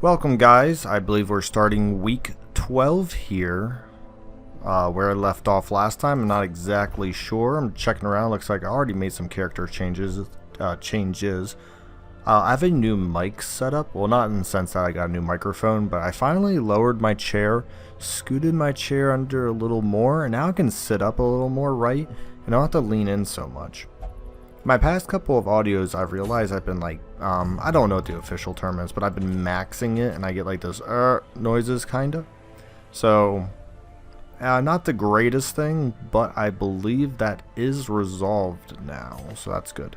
Welcome guys, I believe we're starting week 12 here, where I left off last time. I'm not exactly sure. I'm checking around. Looks like I already made some character changes. I have a new mic setup. Well, not in the sense that I got a new microphone, but I finally lowered my chair, scooted my chair under a little more, and now I can sit up a little more right, and I don't have to lean in so much. My past couple of audios, I've realized I've been like, I don't know what the official term is, but I've been maxing it, and I get like those noises, kinda. So, not the greatest thing, but I believe that is resolved now, so that's good.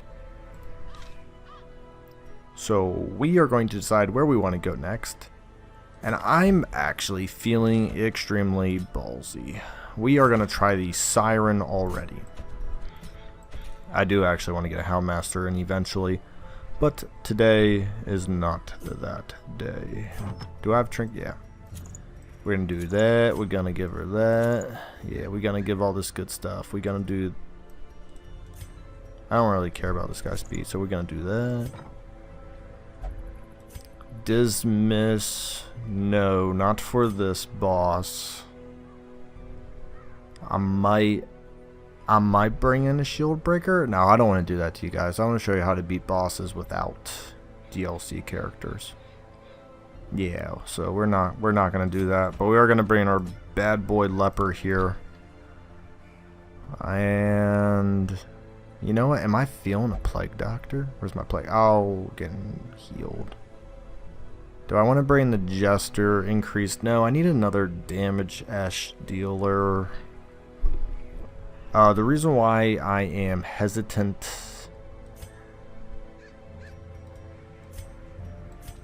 So, we are going to decide where we want to go next, and I'm actually feeling extremely ballsy. We are going to try the Siren already. I do actually want to get a Houndmaster and eventually, but today is not that day. Do I have trinket? Yeah. We're going to do that. We're going to give her that. Yeah, we're going to give all this good stuff. We're going to do... I don't really care about this guy's speed, so we're going to do that. Dismiss. No, not for this boss. I might bring in a shield breaker. No, I don't want to do that to you guys. I want to show you how to beat bosses without DLC characters. Yeah, so we're not going to do that, but we are going to bring in our bad boy leper here. And you know what? Am I feeling a plague doctor? Where's my plague? Oh, getting healed. Do I want to bring the jester increased? No, I need another damage ash dealer. The reason why I am hesitant,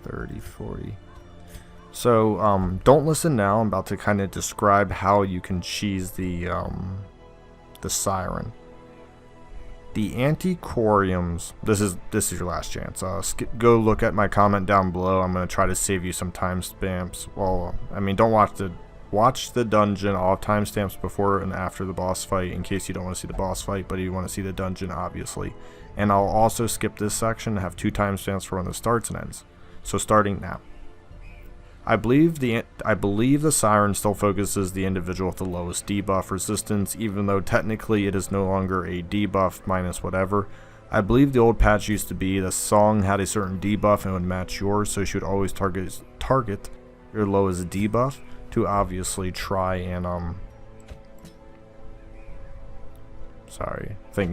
30, 40. So, don't listen now. I'm about to kind of describe how you can cheese the Siren. The antiquariums. This is your last chance. Go look at my comment down below. I'm gonna try to save you some timestamps. Well, I mean, don't watch the dungeon. I'll have timestamps before and after the boss fight in case you don't want to see the boss fight, but you want to see the dungeon, obviously. And I'll also skip this section and have 2 timestamps for when it starts and ends. So starting now. I believe the Siren still focuses the individual with the lowest debuff resistance, even though technically it is no longer a debuff minus whatever. I believe the old patch used to be the song had a certain debuff and would match yours, so you should always target your lowest debuff to obviously try and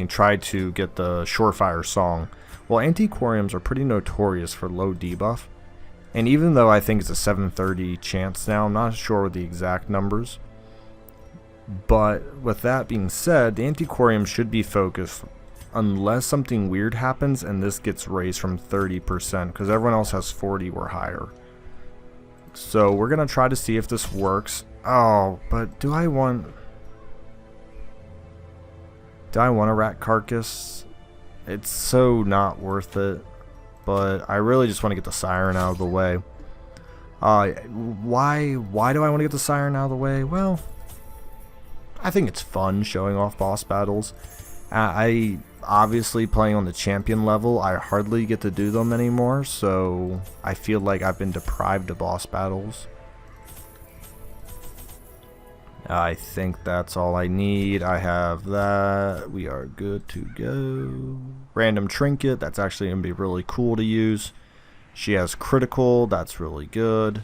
try to get the surefire song. Well, antiquariums are pretty notorious for low debuff, and even though I think it's a 730 chance now, I'm not sure with the exact numbers, but with that being said, the antiquarium should be focused unless something weird happens and this gets raised from 30%, because everyone else has 40 or higher. So we're gonna try to see if this works. Oh, but do I want a rat carcass? It's so not worth it. But I really just want to get the Siren out of the way. Why do I want to get the Siren out of the way? Well, I think it's fun showing off boss battles. I obviously playing on the champion level, I hardly get to do them anymore, so I feel like I've been deprived of boss battles. I think that's all I need. I have that. We are good to go. Random trinket. That's actually going to be really cool to use. She has critical. That's really good.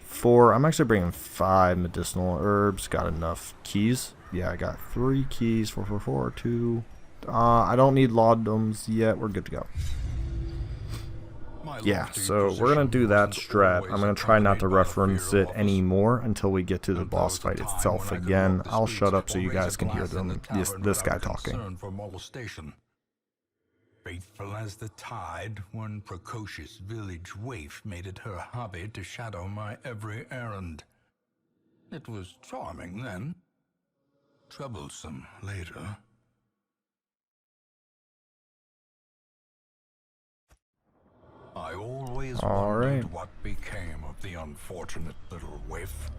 4. I'm actually bringing 5 medicinal herbs. Got enough keys. Yeah, I got 3 keys. 4, 4, 4, 2. I don't need laudanums yet. We're good to go. Yeah, so we're going to do that strat. I'm going to try not to reference it anymore until we get to the boss fight itself again. I'll shut up so you guys can hear this guy talking. Faithful as the tide, one precocious village waif made it her hobby to shadow my every errand. It was charming then, troublesome later. I always wondered what became of the unfortunate little waif.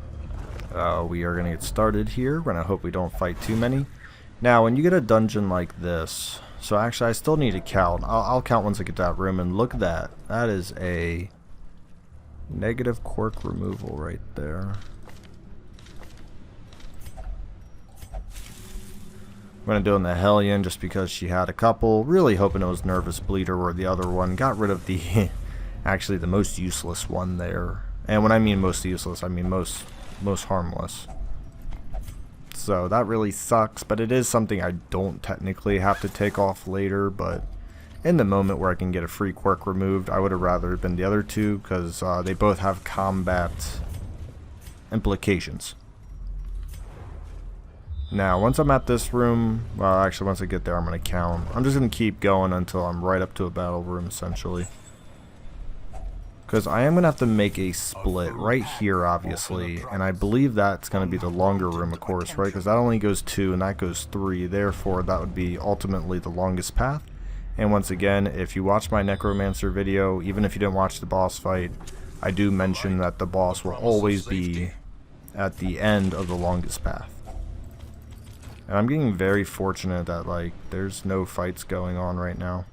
We are going to get started here. We're going to hope we don't fight too many. Now, when you get a dungeon like this, so actually I still need to count. I'll count once I get to that room, and look at that. That is a Negative quirk removal right there. I'm going to do it in the Hellion just because she had a couple. Really hoping it was Nervous Bleeder or the other one. Got rid of the actually the most useless one there. And when I mean most useless, I mean most harmless. So that really sucks, but it is something I don't technically have to take off later, but in the moment where I can get a free quirk removed, I would have rather been the other two because they both have combat implications. Now, once I'm at this room, well, actually, once I get there, I'm going to count. I'm just going to keep going until I'm right up to a battle room, essentially. Because I am going to have to make a split right here, obviously. And I believe that's going to be the longer room, of course, right? Because that only goes 2 and that goes 3. Therefore, that would be ultimately the longest path. And once again, if you watch my Necromancer video, even if you didn't watch the boss fight, I do mention that the boss will always be at the end of the longest path. And I'm getting very fortunate that, like, there's no fights going on right now.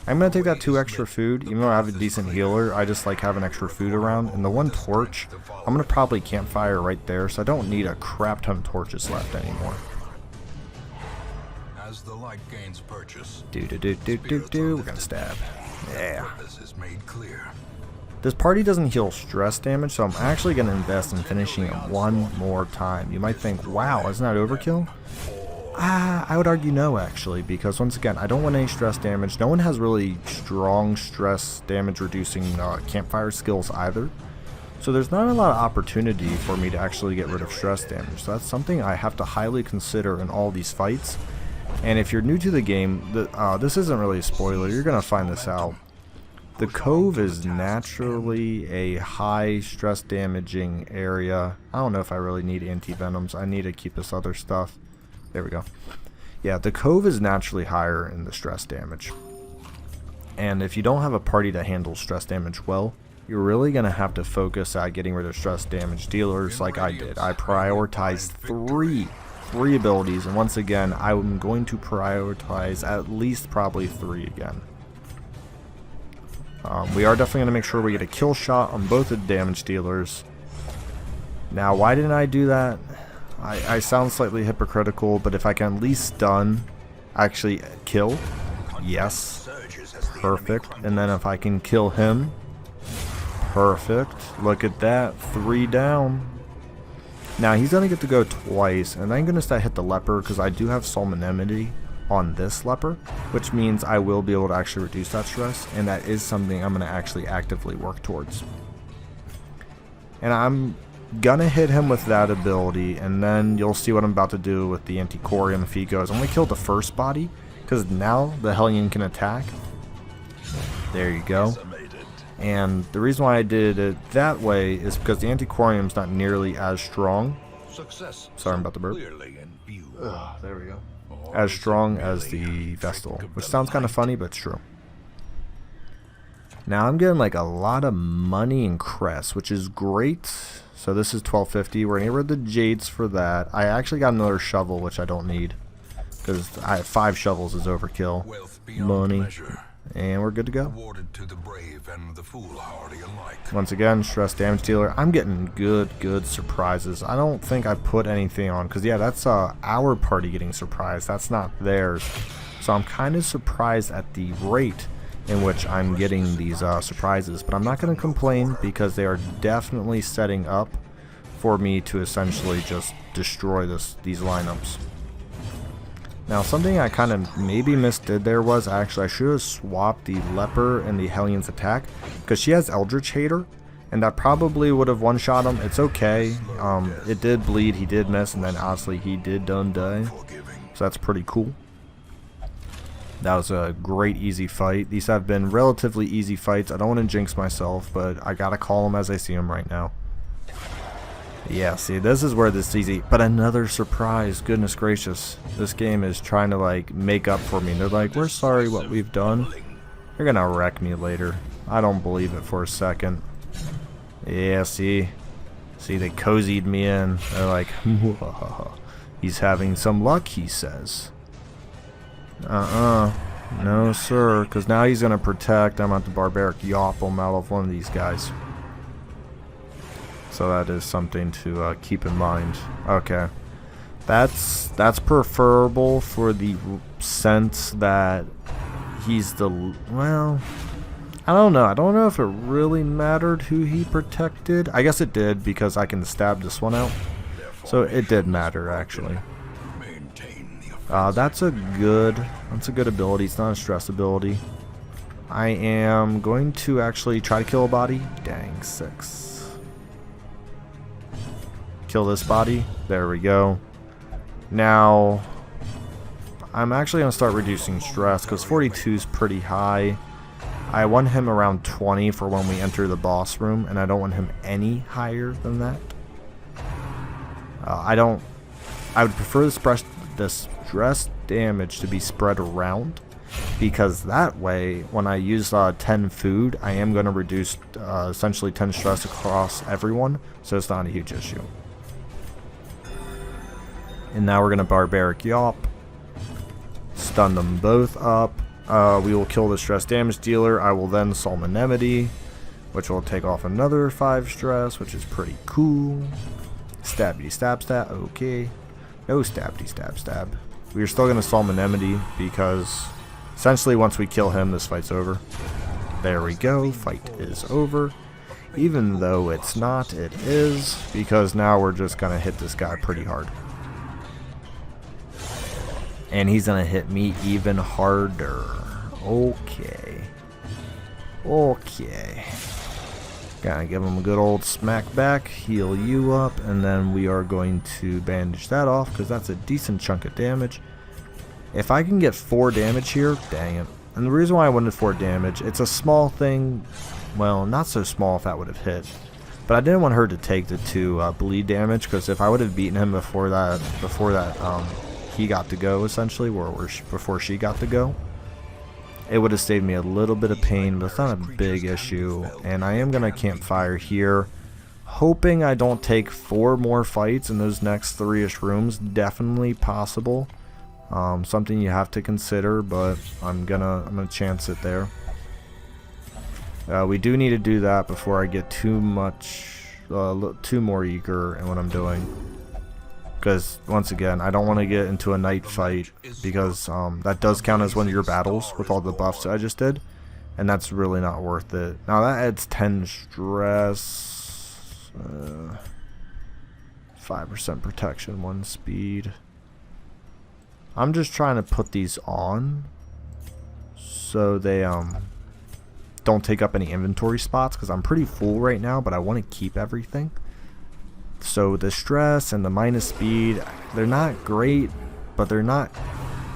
I'm going to take that 2 extra food. Even though I have a decent healer, I just like having extra food around. And the 1 torch, I'm going to probably campfire right there, so I don't need a crap ton of torches left anymore. As the light gains purchase, We're going to stab. Yeah. this is made clear. This party doesn't heal stress damage, so I'm actually going to invest in finishing it one more time. You might think, wow, isn't that overkill? I would argue no, actually, because once again, I don't want any stress damage. No one has really strong stress damage reducing campfire skills either. So there's not a lot of opportunity for me to actually get rid of stress damage. So that's something I have to highly consider in all these fights. And if you're new to the game, this isn't really a spoiler. You're going to find this out. The cove is naturally a high stress damaging area. I don't know if I really need anti-venoms. I need to keep this other stuff. There we go. Yeah, the cove is naturally higher in the stress damage. And if you don't have a party that handles stress damage well, you're really going to have to focus on getting rid of stress damage dealers like I did. I prioritized three abilities, and once again, I'm going to prioritize at least probably 3 again. We are definitely going to make sure we get a kill shot on both the damage dealers. Now, why didn't I do that? I sound slightly hypocritical, but if I can at least stun, actually kill, yes, perfect. And then if I can kill him, perfect. Look at that, 3 down. Now he's going to get to go twice, and I'm going to hit the leper because I do have Solemnity on this leper, which means I will be able to actually reduce that stress, and that is something I'm going to actually actively work towards. And I'm gonna hit him with that ability, and then you'll see what I'm about to do with the Antiquarium if he goes. I'm gonna kill the first body because now the Hellion can attack. There you go. And the reason why I did it that way is because the Antiquarium's not nearly as strong. Sorry, I'm about to burp. There we go. As strong as the Vestal, which sounds kind of funny, but it's true. Now I'm getting like a lot of money and crest, which is great. So this is 1250. We're gonna get rid of the jades for that. I actually got another shovel, which I don't need because I have 5 shovels is overkill. Money, and we're good to go. Once again, stress damage dealer. I'm getting good surprises. I don't think I put anything on because yeah, that's our party getting surprised. That's not theirs. So I'm kind of surprised at the rate in which I'm getting these surprises, but I'm not going to complain because they are definitely setting up for me to essentially just destroy these lineups. Now something I kind of maybe misdid there was I should have swapped the leper and the Hellion's attack because she has Eldritch Hater, and that probably would have one-shot him. It's okay. It did bleed, he did miss, and then honestly he did die, so that's pretty cool. That was a great easy fight. These have been relatively easy fights. I don't want to jinx myself, but I gotta call them as I see them right now. Yeah, see, this is where this is easy. But another surprise. Goodness gracious. This game is trying to like make up for me. They're like, we're sorry what we've done. You're gonna wreck me later. I don't believe it for a second. Yeah, see, they cozied me in. They're like, he's having some luck, he says. No sir, because now he's going to protect. I'm at the barbaric yop him out of one of these guys. So that is something to keep in mind. Okay. That's preferable for the sense that he's the... Well, I don't know. I don't know if it really mattered who he protected. I guess it did because I can stab this one out. So it did matter, actually. That's a good ability. It's not a stress ability. I am going to actually try to kill a body. Dang, 6. Kill this body. There we go. Now, I'm actually going to start reducing stress because 42 is pretty high. I want him around 20 for when we enter the boss room, and I don't want him any higher than that. I would prefer the stress damage to be spread around, because that way, when I use 10 food, I am going to reduce essentially 10 stress across everyone, so it's not a huge issue. And now we're going to Barbaric Yawp. Stun them both up. We will kill the stress damage dealer. I will then Solemnity, which will take off another 5 stress, which is pretty cool. Stabby stab stab. Okay. No stabby stab stab. We are still going to Solemnity because essentially once we kill him, this fight's over. There we go. Fight is over. Even though it's not, it is, because now we're just going to hit this guy pretty hard. And he's going to hit me even harder. Okay. Okay. Gotta give him a good old smack back, heal you up, and then we are going to bandage that off because that's a decent chunk of damage. If I can get 4 damage here, dang it. And the reason why I wanted 4 damage, it's a small thing. Well, not so small if that would have hit. But I didn't want her to take the 2 bleed damage, because if I would have beaten him before that he got to go, essentially, before she got to go, it would have saved me a little bit of pain, but it's not a big issue. And I am going to campfire here, hoping I don't take 4 more fights in those next 3-ish rooms. Definitely possible. Something you have to consider, but I'm gonna chance it there. We do need to do that before I get too more eager in what I'm doing. Because, once again, I don't want to get into a night fight, because that does count as one of your battles with all the buffs I just did, and that's really not worth it. Now that adds 10 stress, 5% protection, 1 speed. I'm just trying to put these on so they don't take up any inventory spots, because I'm pretty full right now, but I want to keep everything. So the stress and the minus speed, they're not great, but they're not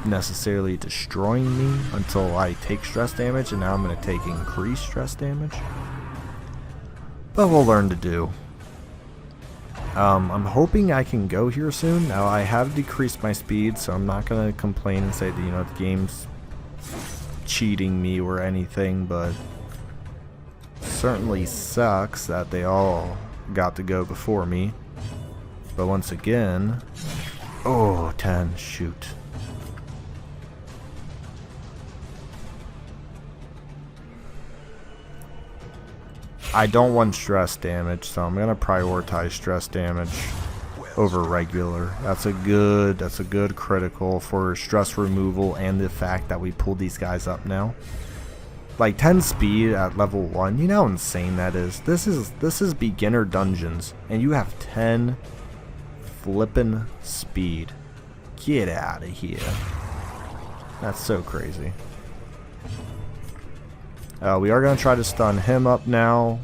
necessarily destroying me until I take stress damage, and now I'm going to take increased stress damage. But we'll learn to do. I'm hoping I can go here soon. Now I have decreased my speed, so I'm not going to complain and say that, you know, the game's cheating me or anything, but certainly sucks that they all got to go before me. But once again, oh, 10, shoot. I don't want stress damage, so I'm gonna prioritize stress damage over regular. That's a good critical for stress removal and the fact that we pulled these guys up now. Like 10 speed at level 1, you know how insane that is. This is beginner dungeons, and you have 10 flippin' speed. Get out of here. That's so crazy. We are going to try to stun him up now.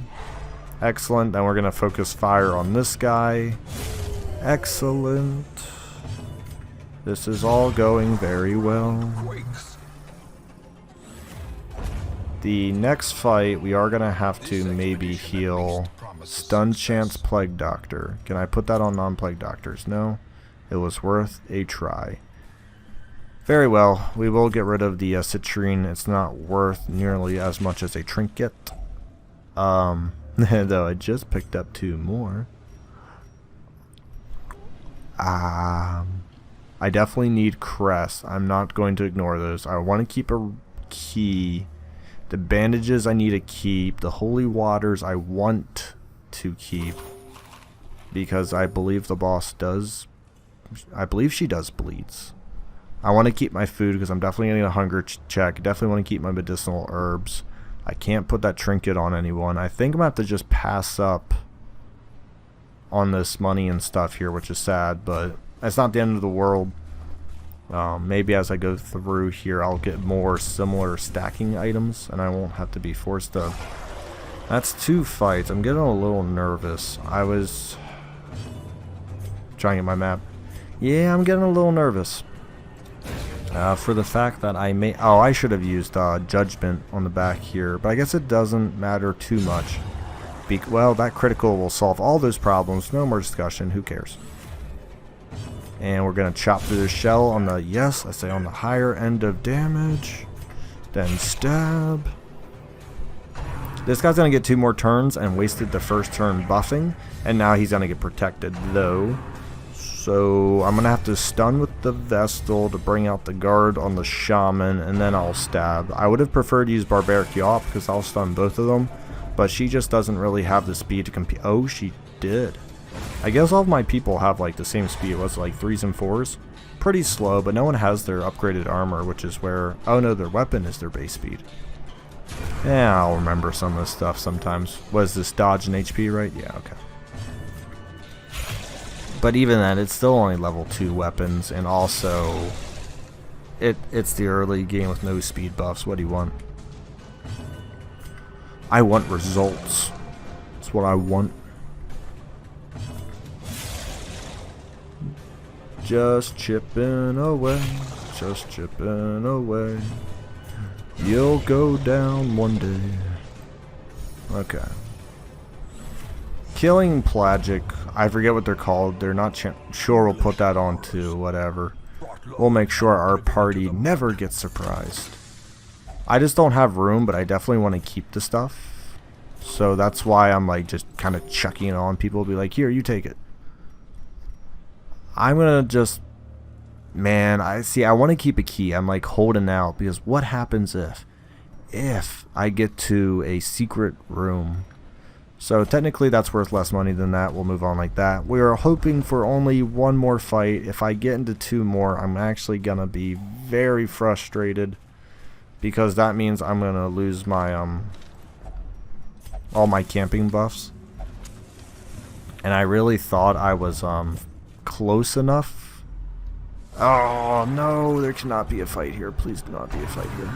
Excellent. Then we're going to focus fire on this guy. Excellent. This is all going very well. The next fight, we are going to have to maybe heal Stun Chance Plague Doctor. Can I put that on non-Plague Doctors? No. It was worth a try. Very well. We will get rid of the citrine. It's not worth nearly as much as a trinket. Though I just picked up 2 more. I definitely need Crest. I'm not going to ignore those. I want to keep a key. The bandages I need to keep. The holy waters I want to keep. because I believe the boss does. I believe she does bleeds. I want to keep my food because I'm definitely getting a hunger check. Definitely want to keep my medicinal herbs. I can't put that trinket on anyone. I think I'm going to have to just pass up on this money and stuff here, which is sad, but it's not the end of the world. Maybe as I go through here, I'll get more similar stacking items, and I won't have to be forced to. That's 2 fights. I'm getting a little nervous. I was trying to get my map. Yeah, I'm getting a little nervous. For the fact that I may... Oh, I should have used Judgment on the back here, but I guess it doesn't matter too much. Well, that critical will solve all those problems. No more discussion. Who cares? And we're going to chop through the shell on the... Yes, I say on the higher end of damage. Then stab. This guy's going to get 2 more turns and wasted the first turn buffing. And now he's going to get protected, though. So I'm going to have to stun with the Vestal to bring out the guard on the Shaman, and then I'll stab. I would have preferred to use Barbaric Yaw because I'll stun both of them, but she just doesn't really have the speed to compete. Oh, she did. I guess all of my people have like the same speed. It was like 3s and 4s. Pretty slow, but no one has their upgraded armor, which is where... Oh no, their weapon is their base speed. Yeah, I'll remember some of this stuff sometimes. Was this dodge and HP, right? Yeah, okay. But even then, it's still only level 2 weapons, and also it's the early game with no speed buffs. What do you want? I want results. That's what I want. Just chipping away, just chipping away. You'll go down one day. Okay. Killing Pelagic, I forget what they're called. They're not sure. We'll put that on too, whatever. We'll make sure our party never gets surprised. I just don't have room, but I definitely want to keep the stuff. So that's why I'm like just kind of chucking it on. People will be like, here, you take it. I'm going to just... Man, I want to keep a key. I'm like holding out because what happens if I get to a secret room? So technically that's worth less money than that. We'll move on like that. We are hoping for only 1 more fight. If I get into 2 more, I'm actually going to be very frustrated because that means I'm going to lose my all my camping buffs. And I really thought I was close enough. Oh no, there cannot be a fight here. Please do not be a fight here.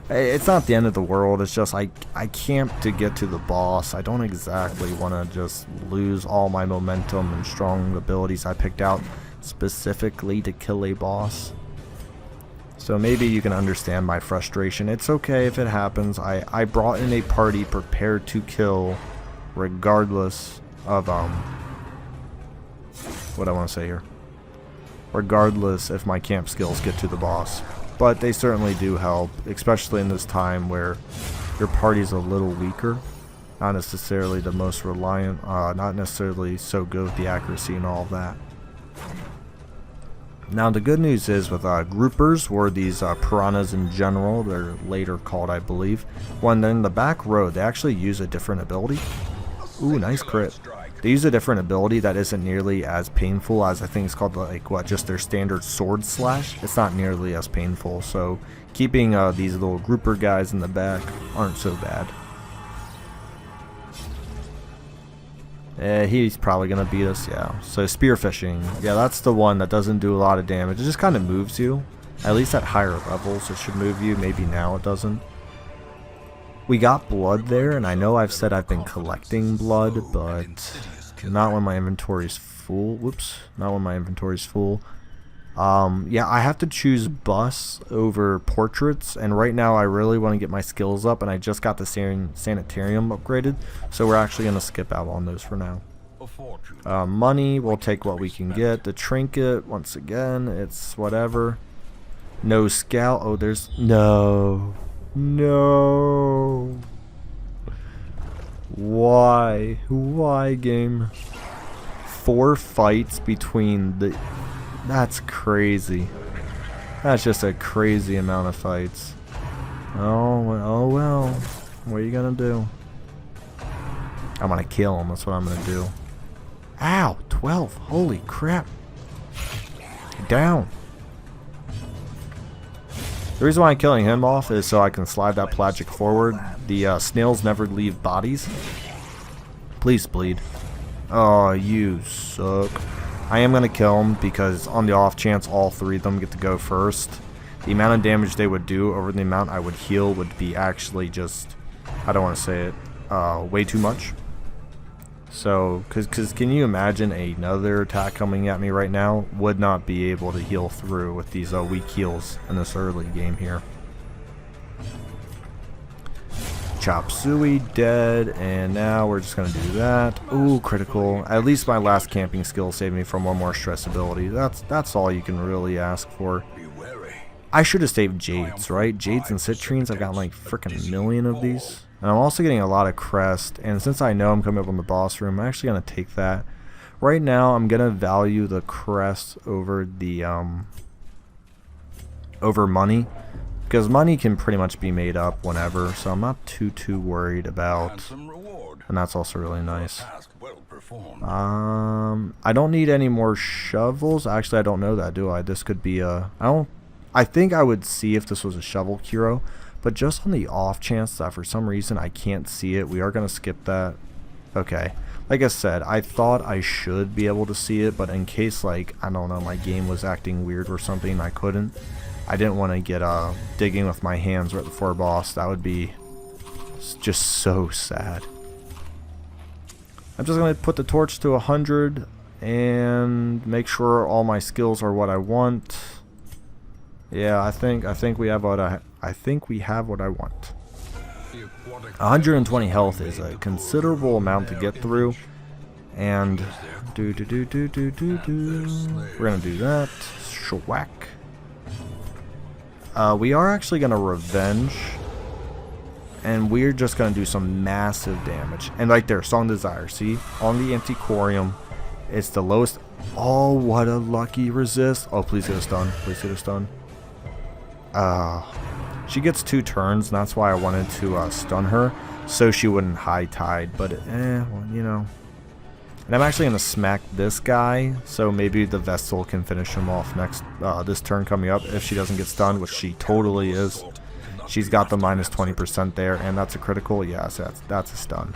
It's not the end of the world. It's just I camped to get to the boss. I don't exactly want to just lose all my momentum and strong abilities I picked out specifically to kill a boss. So maybe you can understand my frustration. It's okay if it happens. I brought in a party prepared to kill regardless of what I want to say here. Regardless if my camp skills get to the boss. But they certainly do help, especially in this time where your party's a little weaker. Not necessarily the most reliant, not necessarily so good with the accuracy and all of that. Now the good news is with groupers, or these piranhas in general, they're later called I believe, when they're in the back row, they actually use a different ability. Ooh, nice crit. They use a different ability that isn't nearly as painful as I think it's called like what, just their standard sword slash. It's not nearly as painful, so keeping these little grouper guys in the back aren't so bad. He's probably gonna beat us, yeah. So spearfishing, yeah, that's the one that doesn't do a lot of damage. It just kind of moves you, at least at higher levels. It should move you. Maybe now it doesn't. We got blood there, and I know I've said I've been collecting blood, but not when my inventory's full. Whoops, not when my inventory's full. Yeah, I have to choose bus over portraits, and right now I really want to get my skills up, and I just got the sanitarium upgraded, so we're actually going to skip out on those for now. Money, we'll take what we can get. The trinket, once again, it's whatever. No scout. Oh, there's... No. No. Why? Why, game? 4 fights between the... That's crazy. That's just a crazy amount of fights. Oh well. What are you gonna do? I'm gonna kill him. That's what I'm gonna do. Ow, 12. Holy crap. Down. The reason why I'm killing him off is so I can slide that pelagic forward. The snails never leave bodies. Please bleed. Oh, you suck. I am going to kill him because on the off chance all three of them get to go first, the amount of damage they would do over the amount I would heal would be actually just, I don't want to say it, way too much. So, because can you imagine another attack coming at me right now? Would not be able to heal through with these weak heals in this early game here. Chop Suey dead, and now we're just going to do that. Ooh, critical. At least my last camping skill saved me from one more stress ability. That's all you can really ask for. I should have saved Jades, right? Jades and Citrines, I've got like freaking a million of these. And I'm also getting a lot of crest, and since I know I'm coming up on the boss room, I'm actually going to take that. Right now, I'm going to value the crest over the, over money. Because money can pretty much be made up whenever, so I'm not too worried about. And that's also really nice. I don't need any more shovels. Actually, I don't know that, do I? This could be a... I think I would see if this was a shovel Kiro. But just on the off chance that for some reason I can't see it, we are going to skip that. Okay. Like I said, I thought I should be able to see it, but in case, like, I don't know, my game was acting weird or something, I couldn't. I didn't want to get digging with my hands right before boss. That would be just so sad. I'm just going to put the torch to 100 and make sure all my skills are what I want. Yeah, I think we have what I think we have what I want. 120 health is a considerable amount to get through, and we're gonna do that. Schwack. We are actually gonna revenge, and we're just gonna do some massive damage. And right there, Song Desire. See, on the Antiquarium, it's the lowest. Oh, what a lucky resist! Oh, please get a stun. Please get a stun. She gets 2 turns, and that's why I wanted to stun her, so she wouldn't high tide, but well, you know. And I'm actually going to smack this guy, so maybe the Vestal can finish him off next, this turn coming up, if she doesn't get stunned, which she totally is. She's got the minus 20% there, and that's a critical. Yes, that's a stun.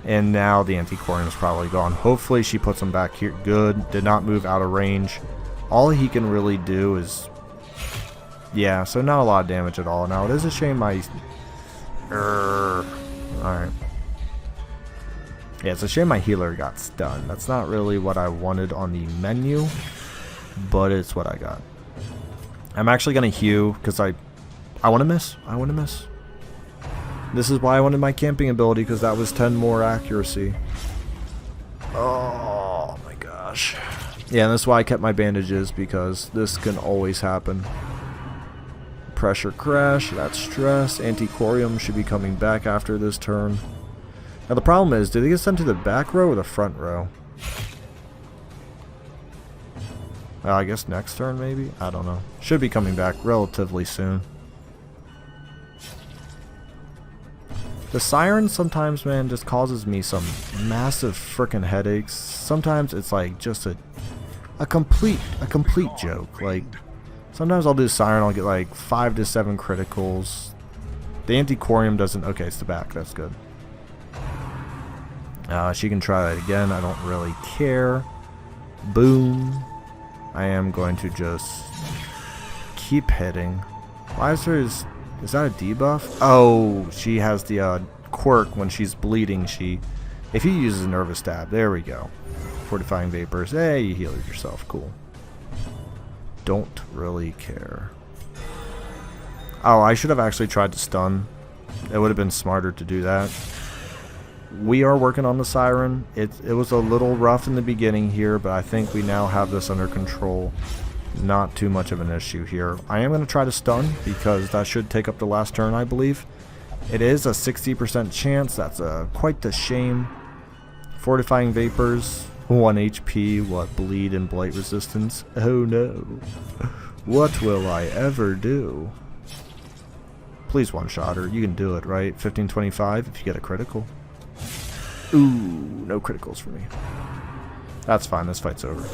And now the Antiquarium is probably gone. Hopefully she puts him back here. Good. Did not move out of range. All he can really do is... Yeah, so not a lot of damage at all. Now, it is a shame my... Alright. Yeah, it's a shame my healer got stunned. That's not really what I wanted on the menu, but it's what I got. I'm actually going to hew, because I want to miss. I want to miss. This is why I wanted my camping ability, because that was 10 more accuracy. Oh, my gosh. Yeah, and that's why I kept my bandages, because this can always happen. Pressure crash, that's stress. Antiquarium should be coming back after this turn. Now the problem is, do they get sent to the back row or the front row? I guess next turn maybe? I don't know. Should be coming back relatively soon. The Siren sometimes, man, just causes me some massive frickin' headaches. Sometimes it's like just a complete joke. Like, sometimes I'll do Siren, I'll get like 5 to 7 criticals. The Antiquarium doesn't... Okay, it's the back, that's good. She can try that again, I don't really care. Boom. I am going to just keep hitting. Why is there... Is that a debuff? Oh, she has the quirk when she's bleeding. If he uses a nervous stab, there we go. Fortifying vapors. Hey, you healed yourself. Cool. Don't really care. Oh, I should have actually tried to stun. It would have been smarter to do that. We are working on the Siren. It was a little rough in the beginning here, but I think we now have this under control. Not too much of an issue here. I am going to try to stun because that should take up the last turn, I believe. It is a 60% chance. That's quite the shame. Fortifying vapors, 1 HP. What, bleed and blight resistance? Oh no. What will I ever do? Please one-shot her. You can do it, right? 1525 if you get a critical. Ooh, no criticals for me. That's fine, this fight's over.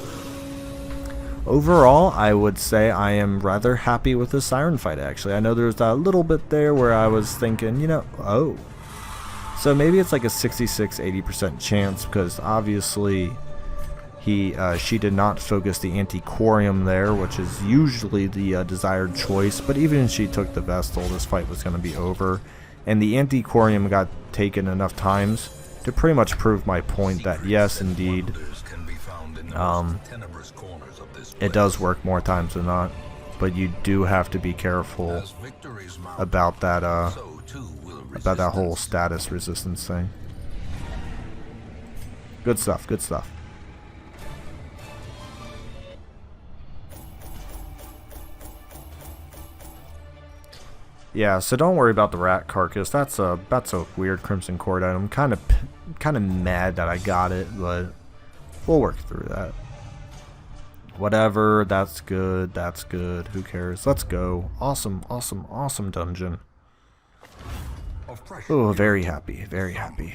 Overall, I would say I am rather happy with this Siren fight, actually. I know there's a little bit there where I was thinking, you know, oh. So maybe it's like a 66-80% chance, because obviously she did not focus the Antiquarium there, which is usually the desired choice. But even if she took the Vestal, this fight was going to be over. And the Antiquarium got taken enough times to pretty much prove my point that yes, indeed, it does work more times than not. But you do have to be careful about that whole status resistance thing. Good stuff, good stuff. Yeah, so don't worry about the rat carcass. That's a weird Crimson Cord item. Kind of mad that I got it, but we'll work through that. Whatever, that's good. That's good. Who cares? Let's go. Awesome, awesome, awesome dungeon. Oh, very happy, very happy.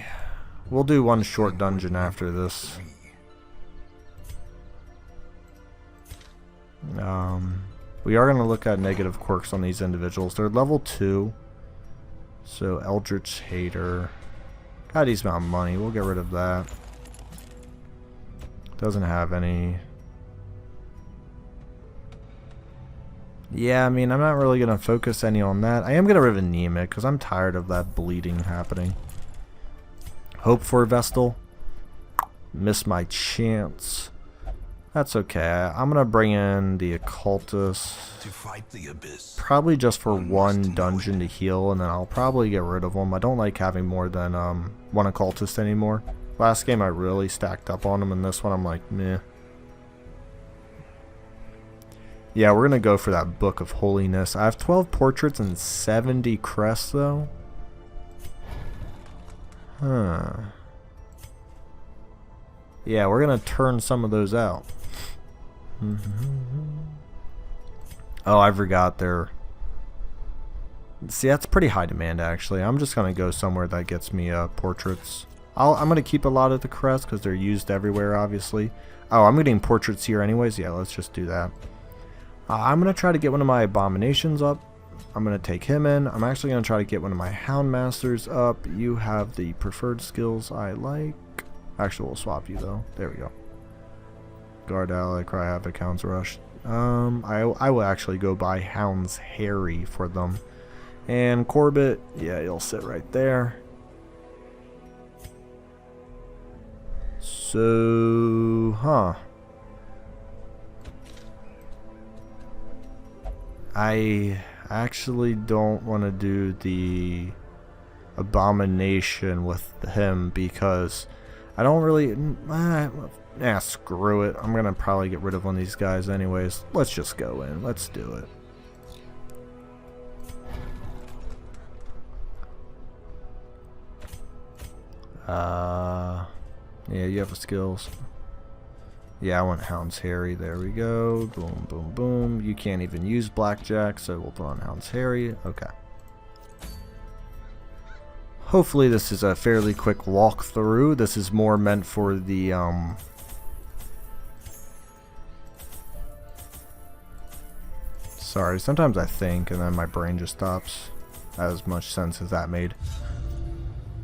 We'll do one short dungeon after this. We are going to look at negative quirks on these individuals. They're level 2. So, Eldritch Hater. Got a decent amount of money. We'll get rid of that. Doesn't have any. Yeah, I mean, I'm not really going to focus any on that. I am going to get rid of Anemic because I'm tired of that bleeding happening. Hope for Vestal. Miss my chance. That's okay. I'm going to bring in the Occultist. To fight the abyss. Probably just for one dungeon to heal, and then I'll probably get rid of them. I don't like having more than one Occultist anymore. Last game I really stacked up on them, and this one I'm like, meh. Yeah, we're going to go for that Book of Holiness. I have 12 portraits and 70 crests, though. Huh. Yeah, we're going to turn some of those out. Oh, I forgot there. See, that's pretty high demand, actually. I'm just going to go somewhere that gets me portraits. I'm going to keep a lot of the crests because they're used everywhere, obviously. Oh, I'm getting portraits here anyways. Yeah, let's just do that. I'm going to try to get one of my Abominations up. I'm going to take him in. I'm actually going to try to get one of my Houndmasters up. You have the preferred skills I like. Actually, we'll swap you, though. There we go. Guard Ally, Cry Havoc, Hounds Rush. I will actually go buy Hounds Harry for them. And Corbett, yeah, he'll sit right there. So, I actually don't want to do the Abomination with him because I don't really... screw it. I'm going to probably get rid of one of these guys anyways. Let's just go in. Let's do it. Yeah, you have the skills. Yeah, I want Hounds Harry. There we go. Boom, boom, boom. You can't even use Blackjack, so we'll put on Hounds Harry. Okay. Hopefully this is a fairly quick walkthrough. This is more meant for the, Sorry, sometimes I think and then my brain just stops. As much sense as that made.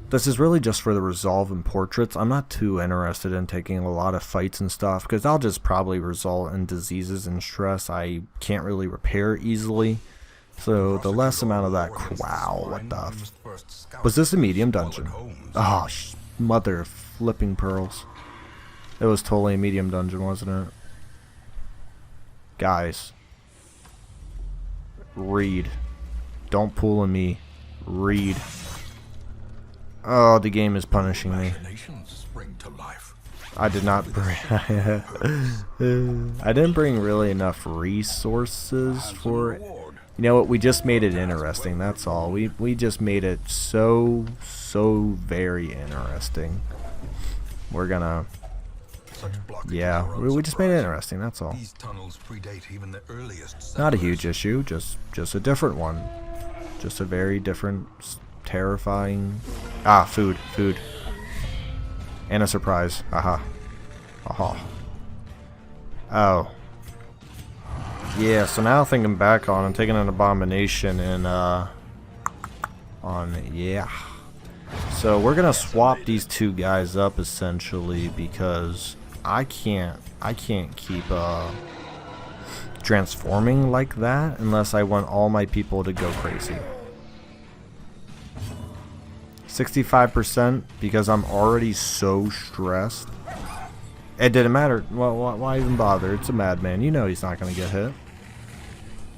This is really just for the resolve and portraits. I'm not too interested in taking a lot of fights and stuff because I'll just probably result in diseases and stress I can't really repair easily. So the less amount of that... Wow, what the... Was this a medium dungeon? Oh, mother of flipping pearls. It was totally a medium dungeon, wasn't it? Guys. Read. Don't pull on me. Read. Oh, the game is punishing me. I did not bring... I didn't bring really enough resources for it. You know what? We just made it interesting. That's all. We just made it so very interesting. We're gonna... Yeah, we just made it interesting. That's all. Not a huge issue. Just a different one. Just a very different... Terrifying. Food. And a surprise. Aha. Oh. Oh. Yeah, so now thinking back on, I'm taking an abomination and, yeah. So we're gonna swap these two guys up essentially because I can't keep, transforming like that unless I want all my people to go crazy. 65% because I'm already so stressed. It didn't matter. Well, why even bother? It's a madman. You know he's not going to get hit.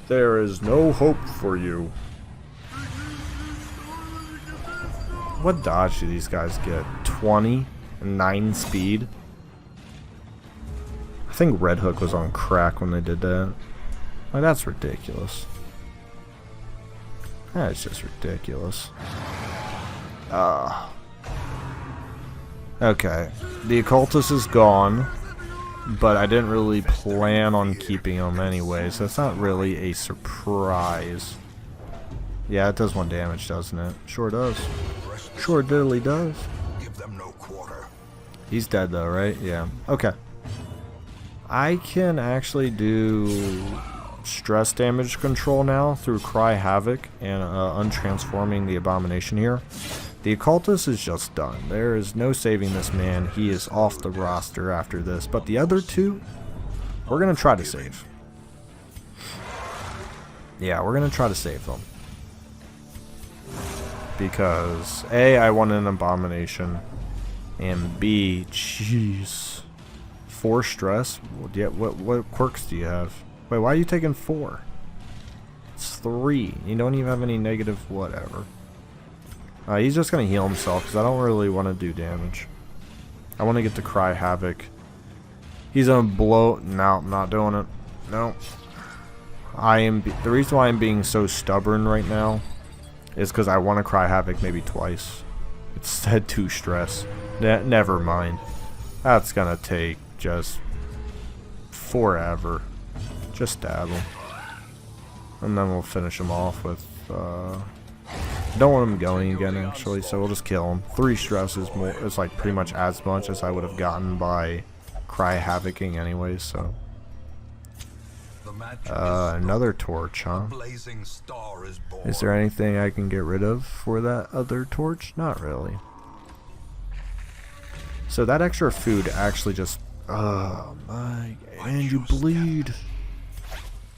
There is no hope for you. What dodge do these guys get? 20 and 9 speed? I think Red Hook was on crack when they did that. Like, that's ridiculous. That's just ridiculous. Okay. The occultist is gone, but I didn't really plan on keeping him anyway, so it's not really a surprise. Yeah, it does 1 damage, doesn't it? Sure does. Sure diddly does. Give them no quarter. He's dead though, right? Yeah. Okay. I can actually do stress damage control now through Cry Havoc and untransforming the abomination here. The occultist is just done. There is no saving this man. He is off the roster after this. But the other two, we're going to try to save. Yeah, we're going to try to save them. Because A, I want an abomination. And B, jeez. 4 stress? Yeah, what quirks do you have? Wait, why are you taking 4? It's 3. You don't even have any negative whatever. He's just going to heal himself because I don't really want to do damage. I want to get to Cry Havoc. He's going to blow... No, I'm not doing it. No. The reason why I'm being so stubborn right now is because I want to Cry Havoc maybe twice. It said 2 stress. Never mind. That's going to take just forever. Just stab him. And then we'll finish him off with... don't want him going again actually, so we'll just kill him. 3 stress is more, it's like pretty much as much as I would have gotten by Cry Havocing anyways, so. Another torch, huh? Is there anything I can get rid of for that other torch? Not really. So that extra food actually just, oh my, and you bleed.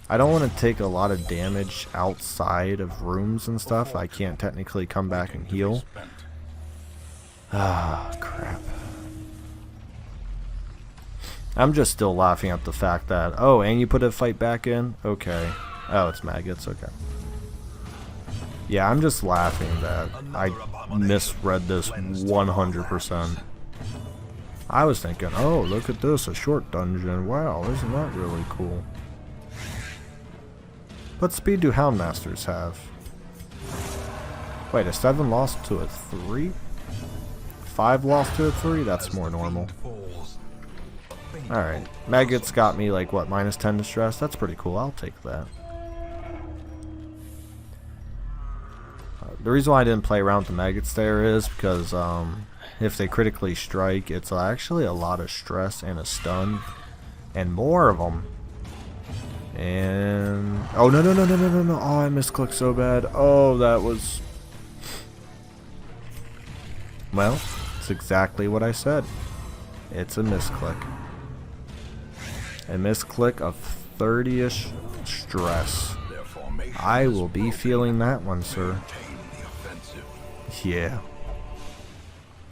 I don't want to take a lot of damage outside of rooms and stuff. I can't technically come back and heal. Ah, crap. I'm just still laughing at the fact that, oh, and you put a fight back in? Okay. Oh, it's maggots, okay. Yeah, I'm just laughing that I misread this 100%. I was thinking, oh, look at this, a short dungeon. Wow, isn't that really cool? What speed do Houndmasters have? Wait, a 7 lost to a 3? 5 lost to a 3? That's more normal. Alright. Maggots got me like, what, minus 10 to stress? That's pretty cool. I'll take that. The reason why I didn't play around with the maggots there is because if they critically strike, it's actually a lot of stress and a stun. And more of them. And oh no! Oh, I misclicked so bad. Oh, that was, well, it's exactly what I said. It's a misclick. A misclick of 30-ish stress. I will be feeling that one, sir. Yeah.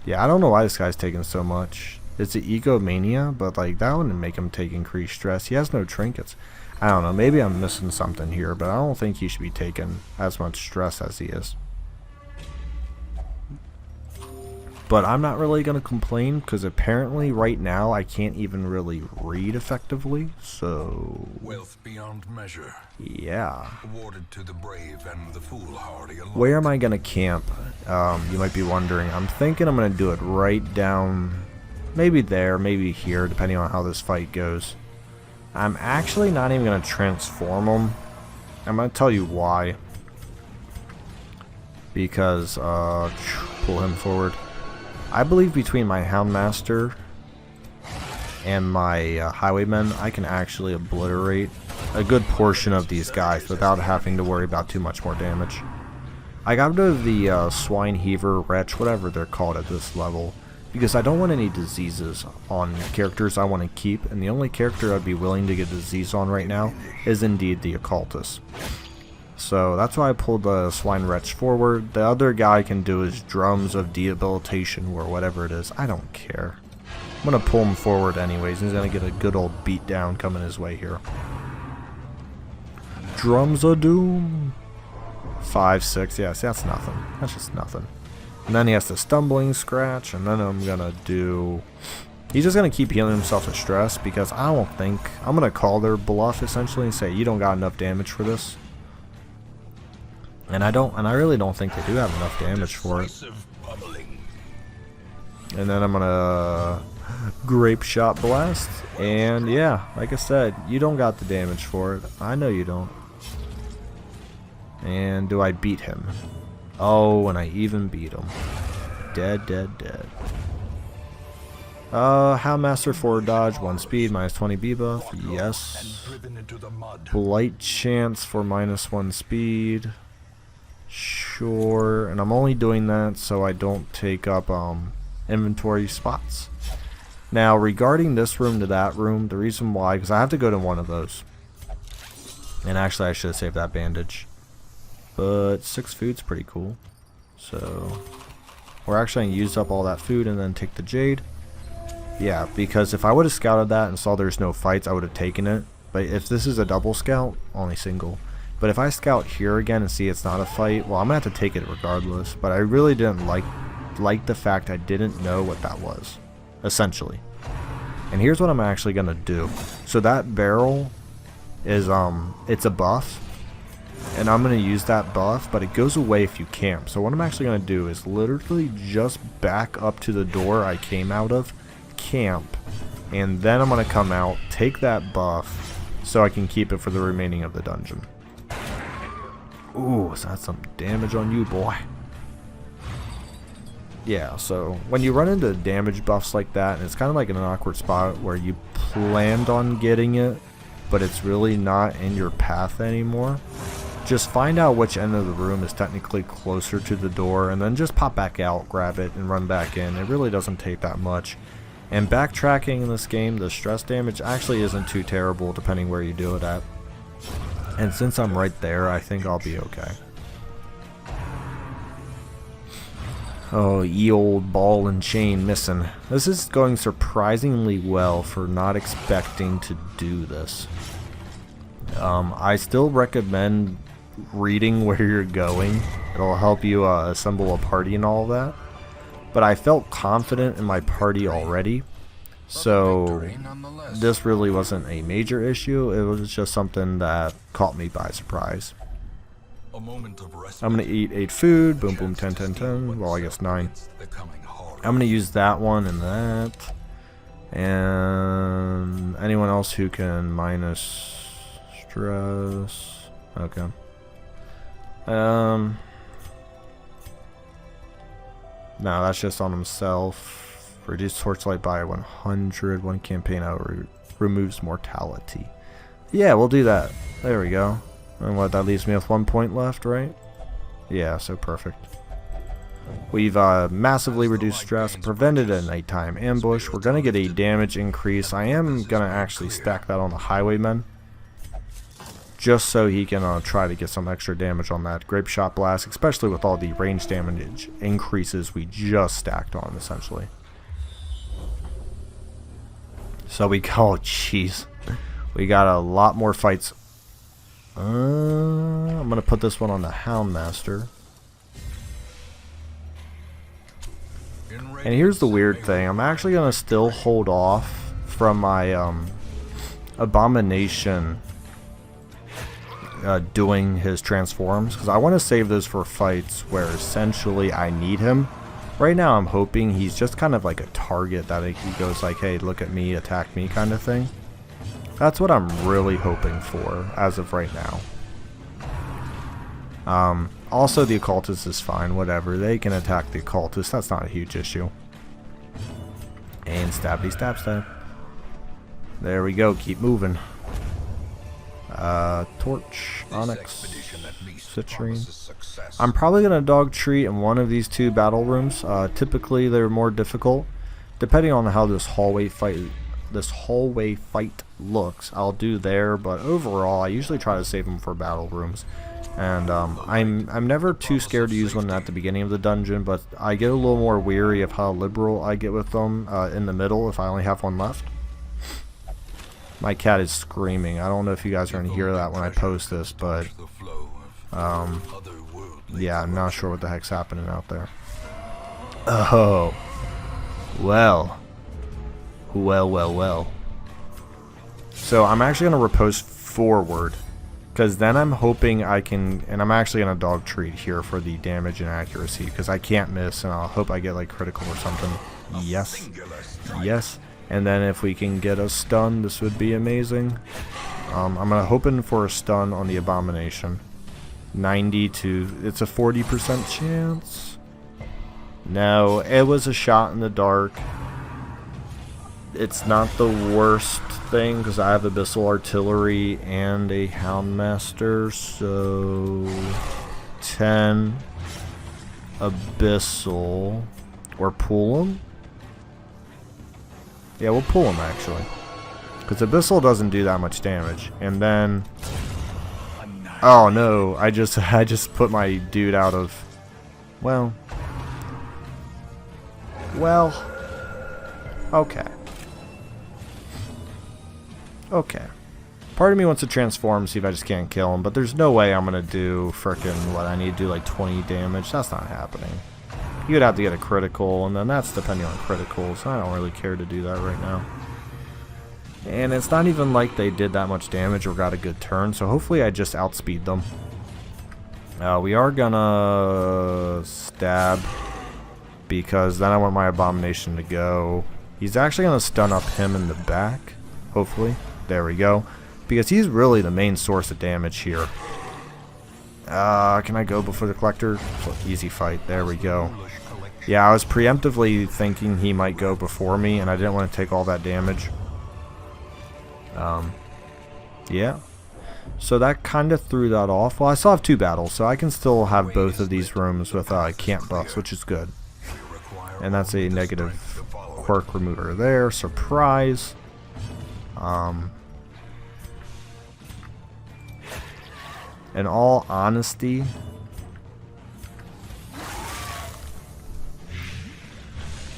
Yeah, I don't know why this guy's taking so much. It's an egomania, but like that wouldn't make him take increased stress. He has no trinkets. I don't know, maybe I'm missing something here, but I don't think he should be taking as much stress as he is. But I'm not really going to complain, because apparently right now I can't even really read effectively, so... Wealth beyond measure. Yeah. Awarded to the brave and the foolhardy alike. Where am I going to camp? You might be wondering. I'm thinking I'm going to do it right down, maybe there, maybe here, depending on how this fight goes. I'm actually not even going to transform him. I'm going to tell you why. Because, pull him forward. I believe between my Houndmaster and my highwaymen, I can actually obliterate a good portion of these guys without having to worry about too much more damage. I got rid of the swine heaver, wretch, whatever they're called at this level, because I don't want any diseases on characters I want to keep, and the only character I'd be willing to get disease on right now is indeed the occultist. So that's why I pulled the swine wretch forward. The other guy can do his drums of debilitation or whatever it is. I don't care. I'm going to pull him forward anyways. He's going to get a good old beat down coming his way here. Drums of doom. 5, 6. Yeah, see, that's nothing. That's just nothing. And then he has the stumbling scratch, and then I'm going to do... He's just going to keep healing himself with stress, because I don't think... I'm going to call their bluff, essentially, and say, you don't got enough damage for this. And I really don't think they do have enough damage for it. And then I'm going to... Grape Shot Blast. And yeah, like I said, you don't got the damage for it. I know you don't. And do I beat him? Oh, and I even beat him. Dead, dead, dead. Houndmaster forward dodge, 1 speed, minus 20 B buff. Yes. Blight chance for minus 1 speed. Sure. And I'm only doing that so I don't take up inventory spots. Now, regarding this room to that room, the reason why, because I have to go to one of those. And actually, I should have saved that bandage. But 6 food's pretty cool. So, we're actually going to use up all that food and then take the jade. Yeah, because if I would have scouted that and saw there's no fights, I would have taken it. But if this is a double scout, only single. But if I scout here again and see it's not a fight, well, I'm going to have to take it regardless. But I really didn't like the fact I didn't know what that was, essentially. And here's what I'm actually going to do. So that barrel is, it's a buff. And I'm going to use that buff, but it goes away if you camp. So what I'm actually going to do is literally just back up to the door I came out of, camp, and then I'm going to come out, take that buff, so I can keep it for the remaining of the dungeon. Ooh, so that's some damage on you, boy. Yeah, so when you run into damage buffs like that, and it's kind of like in an awkward spot where you planned on getting it, but it's really not in your path anymore, just find out which end of the room is technically closer to the door, and then just pop back out, grab it, and run back in. It really doesn't take that much. And backtracking in this game, the stress damage actually isn't too terrible depending where you do it at. And since I'm right there, I think I'll be okay. Oh, ye old ball and chain missing. This is going surprisingly well for not expecting to do this. I still recommend reading where you're going. It'll help you assemble a party and all that. But I felt confident in my party already, so this really wasn't a major issue. It was just something that caught me by surprise. I'm going to eat 8 food, boom boom 10 10 10, well I guess 9. I'm going to use that one and that. And anyone else who can minus stress. Okay. No, that's just on himself. Reduce torchlight by 100. One campaign out removes mortality. Yeah, we'll do that. There we go. And what, that leaves me with 1 point left, right? Yeah, so perfect. We've massively reduced stress, prevented a nighttime ambush. We're going to get a damage increase. I am going to actually stack that on the highwayman, just so he can try to get some extra damage on that Grape Shot Blast, especially with all the range damage increases we just stacked on, essentially. So we got, oh jeez, we got a lot more fights. I'm going to put this one on the Houndmaster. And here's the weird thing, I'm actually going to still hold off from my Abomination doing his transforms, because I want to save those for fights where essentially I need him. Right now I'm hoping he's just kind of like a target that he goes like, hey, look at me, attack me kind of thing. That's what I'm really hoping for as of right now. Also the occultist is fine, whatever, they can attack the occultist, that's not a huge issue. And stabby stab stab. There we go. Keep moving. Torch, Onyx, Citrine. I'm probably going to dog treat in one of these two battle rooms. Typically, they're more difficult. Depending on how this hallway fight looks, I'll do there. But overall, I usually try to save them for battle rooms. And I'm never too scared to use one at the beginning of the dungeon, but I get a little more weary of how liberal I get with them in the middle if I only have one left. My cat is screaming. I don't know if you guys are going to hear that when I post this, but yeah, I'm not sure what the heck's happening out there. Oh, well. So I'm actually going to riposte forward, because then I'm hoping I can, and I'm actually going to dog treat here for the damage and accuracy, because I can't miss, and I'll hope I get like critical or something. Yes. Yes. And then if we can get a stun, this would be amazing. I'm hoping for a stun on the Abomination. 90 to... It's a 40% chance. No, it was a shot in the dark. It's not the worst thing, because I have Abyssal Artillery and a Houndmaster. So... 10... Abyssal... Or pull him? Yeah, we'll pull him actually, because Abyssal doesn't do that much damage. And then, oh no, I just put my dude out of, well, okay. Part of me wants to transform, see if I just can't kill him, but there's no way I'm gonna do frickin' what I need to do, like 20 damage. That's not happening. You'd have to get a critical, and then that's depending on criticals. So I don't really care to do that right now. And it's not even like they did that much damage or got a good turn, so hopefully I just outspeed them. We are gonna stab, because then I want my Abomination to go. He's actually gonna stun up him in the back, hopefully. There we go. Because he's really the main source of damage here. Can I go before the Collector? Easy fight. There we go. Yeah, I was preemptively thinking he might go before me, and I didn't want to take all that damage. Yeah. So that kind of threw that off. Well, I still have 2 battles, so I can still have both of these rooms with camp buffs, which is good. And that's a negative quirk remover there. Surprise. In all honesty,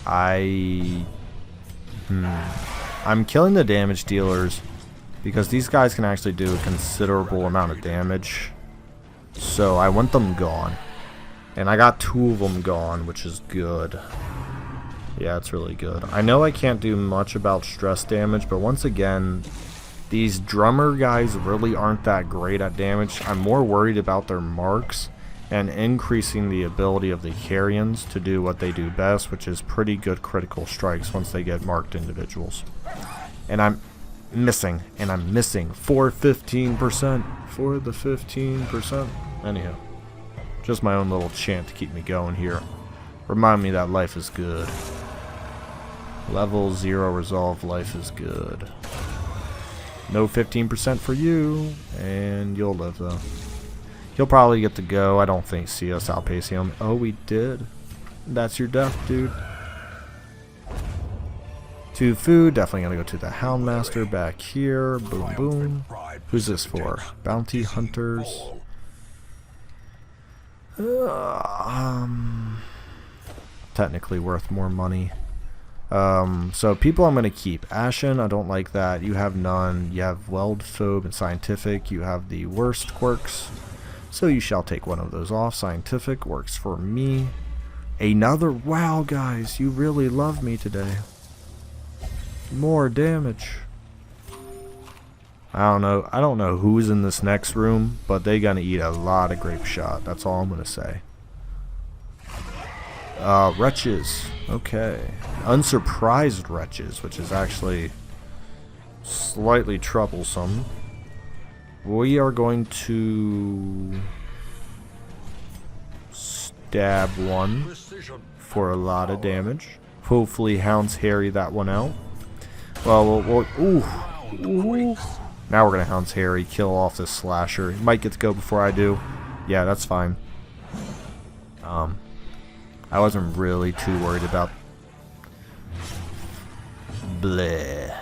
I'm killing the damage dealers because these guys can actually do a considerable amount of damage. So I want them gone. And I got 2 of them gone, which is good. Yeah, it's really good. I know I can't do much about stress damage, but once again, these drummer guys really aren't that great at damage. I'm more worried about their marks and increasing the ability of the carrions to do what they do best, which is pretty good critical strikes once they get marked individuals. And I'm missing for 15%. For the 15%. Anyhow, just my own little chant to keep me going here. Remind me that life is good. Level 0 resolve, life is good. No 15% for you, and you'll live though. He'll probably get to go. I don't think see us outpacing him. Oh, we did. That's your death, dude. 2 food. Definitely gonna go to the Houndmaster back here. Boom, boom. Who's this for? Bounty hunters. Technically worth more money. So people I'm going to keep. Ashen, I don't like that. You have none. You have Weld, Phobe, and Scientific. You have the worst quirks. So you shall take one of those off. Scientific works for me. Another. Wow, guys. You really love me today. More damage. I don't know who's in this next room, but they're going to eat a lot of grape shot. That's all I'm going to say. Wretches. Okay. Unsurprised wretches, which is actually slightly troublesome. We are going to stab one for a lot of damage. Hopefully hounds harry that one out. Well, ooh, Ooh. Now we're gonna Hound's Harry, kill off this slasher. He might get to go before I do. Yeah, that's fine. I wasn't really too worried about. Bleh.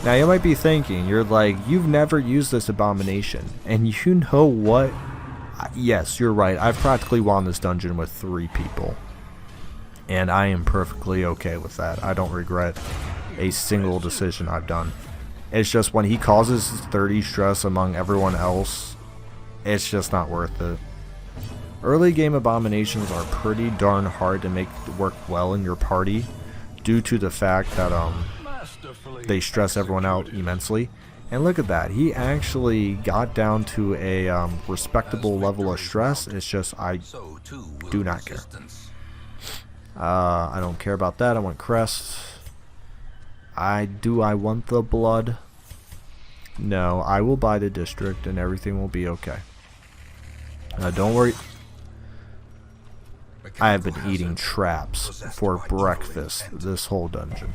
Now you might be thinking, you're like, you've never used this abomination, and you know what? Yes, you're right. I've practically won this dungeon with 3 people, and I am perfectly okay with that. I don't regret a single decision I've done. It's just when he causes 30 stress among everyone else, it's just not worth it. Early game abominations are pretty darn hard to make work well in your party due to the fact that they stress everyone out immensely. And look at that, he actually got down to a respectable level of stress. It's just I do not care. I don't care about that. I want crests. I want the blood. No, I will buy the district and everything will be okay. Don't worry. I have been eating traps for breakfast this whole dungeon.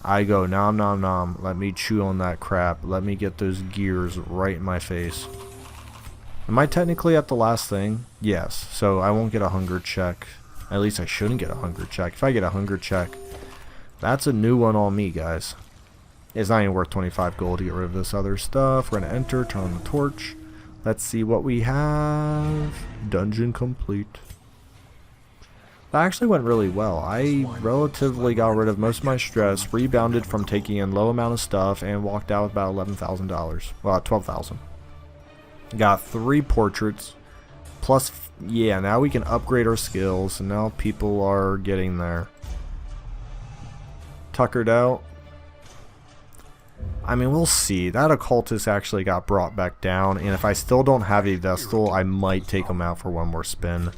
I go nom nom nom, let me chew on that crap, let me get those gears right in my face. Am I technically at the last thing? Yes, so I won't get a hunger check. At least I shouldn't get a hunger check. If I get a hunger check, that's a new one on me, guys. It's not even worth 25 gold to get rid of this other stuff. We're going to enter, turn on the torch. Let's see what we have. Dungeon complete. That actually went really well. I relatively got rid of most of my stress, rebounded from taking in low amount of stuff, and walked out with about $11,000. Well, $12,000. Got 3 portraits. Plus, yeah, now we can upgrade our skills, and now people are getting there. Tuckered out. I mean, we'll see. That occultist actually got brought back down, and if I still don't have a Vestal, I might take him out for one more spin.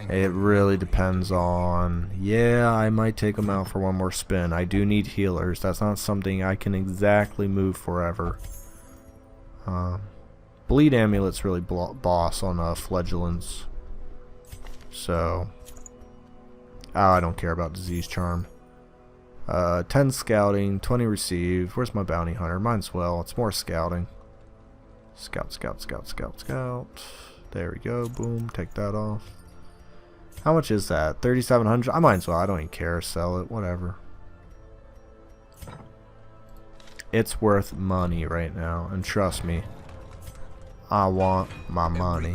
It really depends on... Yeah, I might take him out for one more spin. I do need healers. That's not something I can exactly move forever. Bleed Amulet's really boss on Flagellants. So... Oh, I don't care about Disease Charm. 10 scouting, 20 received. Where's my bounty hunter? Mine's well. It's more scouting. Scout, scout, scout, scout, scout. There we go. Boom. Take that off. How much is that? 3,700? I might as well. I don't even care. Sell it. Whatever. It's worth money right now. And trust me, I want my money.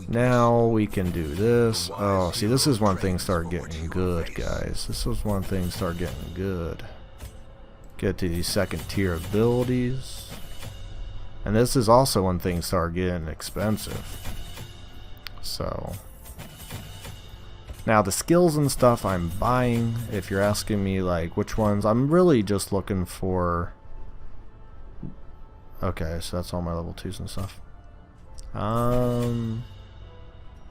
Now we can do this. Oh, see, this is when things start getting good, guys. This is when things start getting good. Get to these 2nd tier abilities. And this is also when things start getting expensive. So... Now the skills and stuff I'm buying, if you're asking me like which ones, I'm really just looking for... Okay, so that's all my level 2s and stuff. I'm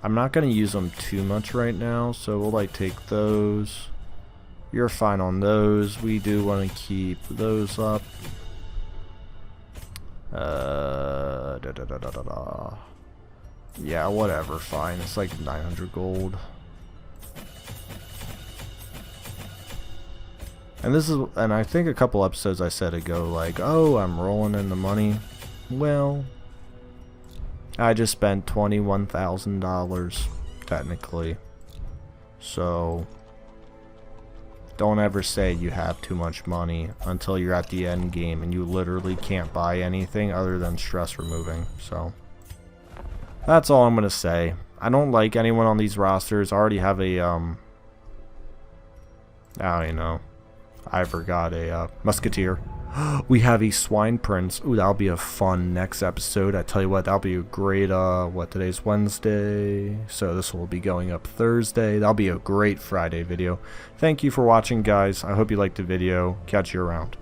not going to use them too much right now, so we'll like take those. You're fine on those. We do want to keep those up. Yeah, whatever, fine. It's like 900 gold. And I think a couple episodes I said ago, like, oh, I'm rolling in the money. Well, I just spent $21,000, technically. So, don't ever say you have too much money until you're at the end game and you literally can't buy anything other than stress removing. So, that's all I'm going to say. I don't like anyone on these rosters. I already have a, I don't even know. I forgot a musketeer. We have a swine prince. Ooh, that'll be a fun next episode. I tell you what, that'll be a great, what, today's Wednesday, so this will be going up Thursday. That'll be a great Friday video. Thank you for watching, guys. I hope you liked the video. Catch you around.